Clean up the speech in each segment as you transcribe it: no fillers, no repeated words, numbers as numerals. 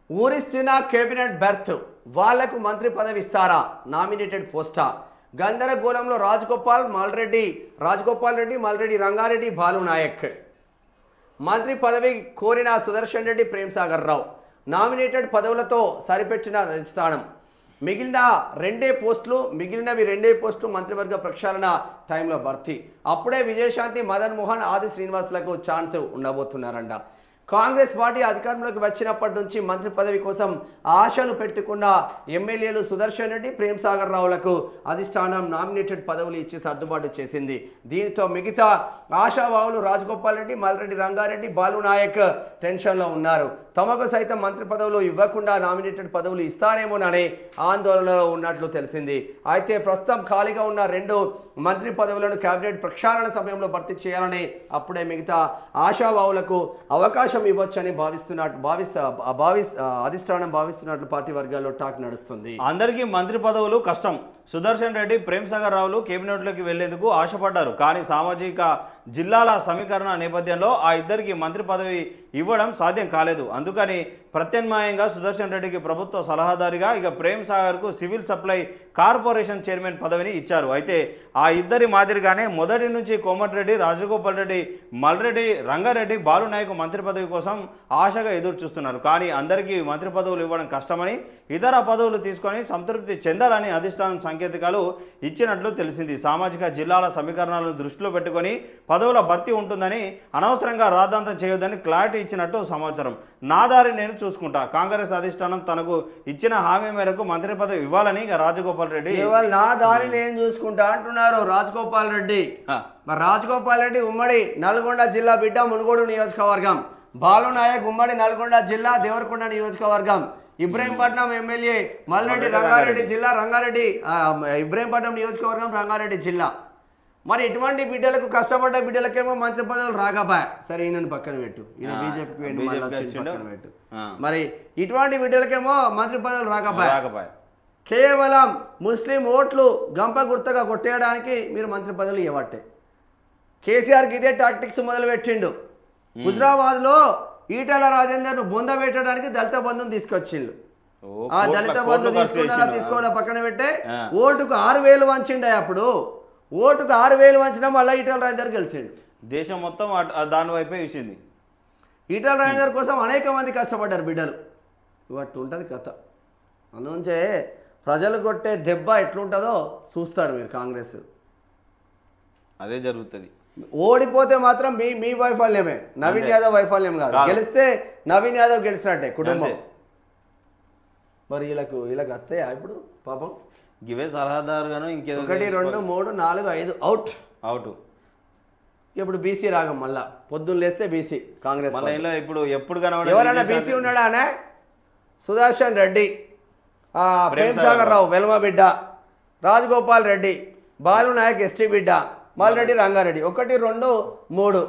ఊరిస్తున్న cabinet berth వాళ్లకు మంత్రి పదవి ఇస్తారా? నామినేటెడ్ పోస్టా? గందరగోళంలో రాజగోపాల్ రెడ్డి, మల్రెడ్డి రంగారెడ్డి, బాలు నాయక్. మంత్రి పదవి కోరిన సుదర్శన్ రెడ్డి, ప్రేమ్ సాగర్ రావు నామినేటెడ్ పదవులతో సరిపెట్టిన అధిష్టానం. మిగిలినవి రెండే పోస్టులు మంత్రివర్గ ప్రక్షాళన టైంలో భర్తీ. అప్పుడే విజయశాంతి, మదన్ మోహన్, ఆది శ్రీనివాసులకు ఛాన్స్ ఉండబోతున్నారంట. కాంగ్రెస్ పార్టీ అధికారంలోకి వచ్చినప్పటి నుంచి మంత్రి పదవి కోసం ఆశలు పెట్టుకున్న ఎమ్మెల్యేలు సుదర్శన్ రెడ్డి, ప్రేమ్ సాగర్ రావులకు అధిష్టానం నామినేటెడ్ పదవులు ఇచ్చి సర్దుబాటు చేసింది. దీంతో మిగతా ఆశావాహులు రాజగోపాల్ రెడ్డి, మల్రెడ్డి రంగారెడ్డి, బాలు నాయక్ టెన్షన్లో ఉన్నారు. తమకు సైతం మంత్రి పదవులు ఇవ్వకుండా నామినేటెడ్ పదవులు ఇస్తారేమోననే ఆందోళనలో ఉన్నట్లు తెలిసింది. అయితే ప్రస్తుతం ఖాళీగా ఉన్న 2 మంత్రి పదవులను కేబినెట్ ప్రక్షాళన సమయంలో భర్తీ చేయాలని అప్పుడే మిగతా ఆశావాహులకు అవకాశం ఇవ్వొచ్చని అధిష్టానం భావిస్తున్నట్లు పార్టీ వర్గాల్లో టాక్ నడుస్తుంది. అందరికీ మంత్రి పదవులు కష్టం. సుదర్శన్ రెడ్డి, ప్రేమ్ సాగర్ రావులు కేబినెట్లోకి వెళ్లేందుకు ఆశపడ్డారు. కానీ సామాజిక జిల్లాల సమీకరణ నేపథ్యంలో ఆ ఇద్దరికి మంత్రి పదవి ఇవ్వడం సాధ్యం కాలేదు. అందుకని ప్రత్యామ్నాయంగా సుదర్శన్ రెడ్డికి ప్రభుత్వ సలహాదారిగా, ఇక ప్రేమ్ సాగర్కు సివిల్ సప్లై కార్పొరేషన్ చైర్మన్ పదవిని ఇచ్చారు. అయితే ఆ ఇద్దరి మాదిరిగానే మొదటి నుంచి కోమటిరెడ్డి, రాజగోపాల్ రెడ్డి, మల్రెడ్డి రంగారెడ్డి, బాలు నాయక్ మంత్రి పదవి కోసం ఆశగా ఎదురు చూస్తున్నారు. కానీ అందరికీ మంత్రి పదవులు ఇవ్వడం కష్టమని, ఇతర పదవులు తీసుకొని సంతృప్తి చెందాలని అధిష్టానం సంకేతాలు ఇచ్చినట్లు తెలిసింది. సామాజిక జిల్లాల సమీకరణాలను దృష్టిలో పెట్టుకొని పదవుల భర్తీ ఉంటుందని, అనవసరంగా రాద్ధాంతం చేయొద్దని క్లారిటీ ఇచ్చినట్టు సమాచారం. నా దారి నేను చూసుకుంటా. కాంగ్రెస్ అధిష్టానం తనకు ఇచ్చిన హామీ మేరకు మంత్రి పదవి ఇవ్వాలని రాజగోపాల్ రెడ్డి నా దారి నేను చూసుకుంటా అంటున్నారు రాజగోపాల్ రెడ్డి. మరి రాజగోపాల్ రెడ్డి ఉమ్మడి నల్గొండ జిల్లా బిడ్డ, మునుగోడు నియోజకవర్గం. బాలు నాయక్ ఉమ్మడి నల్గొండ జిల్లా, దేవరకొండ నియోజకవర్గం. ఇబ్రహీంపట్నం ఎమ్మెల్యే మల్రెడ్డి రంగారెడ్డి జిల్లా, ఇబ్రహీంపట్నం నియోజకవర్గం, రంగారెడ్డి జిల్లా. మరి ఇటువంటి బిడ్డలకు, కష్టపడ్డ బిడ్డలకేమో మంత్రి పదవులు రాకపోయా. సరే, ఈయనను పక్కన పెట్టు, ఈయన బీజేపీకి పక్కన పెట్టు. మరి ఇటువంటి బిడ్డలకేమో మంత్రి పదవులు రాకపోయా. కేవలం ముస్లిం ఓట్లు గంప గుర్తగా కొట్టేయడానికి మీరు మంత్రి పదవులు ఇవ్వట్టే. కేసీఆర్కి ఇదే టాక్టిక్స్ మొదలు పెట్టిండు. హుజరాబాద్లో ఈటల రాజేందర్ను బొంద పెట్టడానికి దళిత బంధుని తీసుకొచ్చిండు. ఆ దళిత బంధు తీసుకోవడం పక్కన పెట్టే ఓటుకు 6,000 వంచిండే. అప్పుడు ఓటుకు 6,000 వంచినా మళ్ళీ ఈటల రాజేందర్ గెలిచిండు. దేశం మొత్తం దాని వైపే ఇచ్చింది. ఈటల రాజేందర్ కోసం అనేక మంది కష్టపడ్డారు బిడ్డలు. ఇవట్టు ఉంటుంది కథ. అందుంచే ప్రజలు కొట్టే దెబ్బ ఎట్లుంటుందో చూస్తారు మీరు. కాంగ్రెస్ అదే జరుగుతుంది. ఓడిపోతే మాత్రం మీ వైఫల్యమే, నవీన్ యాదవ్ వైఫల్యం కాదు. గెలిస్తే నవీన్ యాదవ్ గెలిచినట్టే కుటుంబం. మరి వీళ్ళకు వస్తాయా ఇప్పుడు పాపం? ఇవే సలహాదారుగాను ఇంకేదో 1 2 3 4 5 అవుట్. ఇప్పుడు బీసీ రాగం మళ్ళా. పొద్దున్న లేస్తే బీసీ కాంగ్రెస్. ఇప్పుడు ఎప్పుడు ఎవరైనా బీసీ ఉన్నాడానే? సుదర్శన్ రెడ్డి, ప్రేమ్ సాగర్ రావు వెల్మ బిడ్డ, రాజగోపాల్ రెడ్డి, బాలు నాయక్ ఎస్టీ బిడ్డ, మల్రెడ్డి రంగారెడ్డి. 1 2 3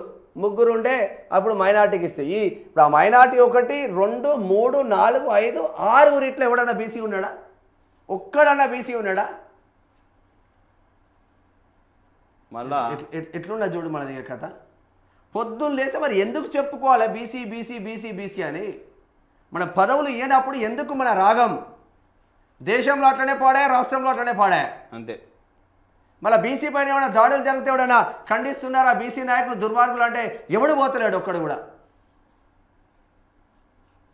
ముగ్గురు ఉండే అప్పుడు మైనార్టీకి ఇస్తాయి. ఇప్పుడు ఆ మైనార్టీ 1 2 3 4 5 6 ఇట్లా ఎవడన్నా బీసీ ఉన్నాడా? ఒక్కడన్నా బీసీ ఉన్నాడా? మళ్ళా ఎట్లున్నా చూడు మన దగ్గర కథ. పొద్దున్న లేస్తే మరి ఎందుకు చెప్పుకోవాలి బీసీ బీసీ బీసీ బీసీ అని? మన పదవులు ఇయ్యనప్పుడు ఎందుకు మన రాగం? దేశంలో అట్లనే పాడా, రాష్ట్రంలో అట్లనే పాడా. అంతే. మళ్ళీ బీసీ పైన ఏమైనా దాడులు జరిగితే ఎవడన్నా ఖండిస్తున్నారా? బీసీ నాయకులు దుర్మార్గులు అంటే ఎవడు పోతలేడు ఒక్కడు కూడా.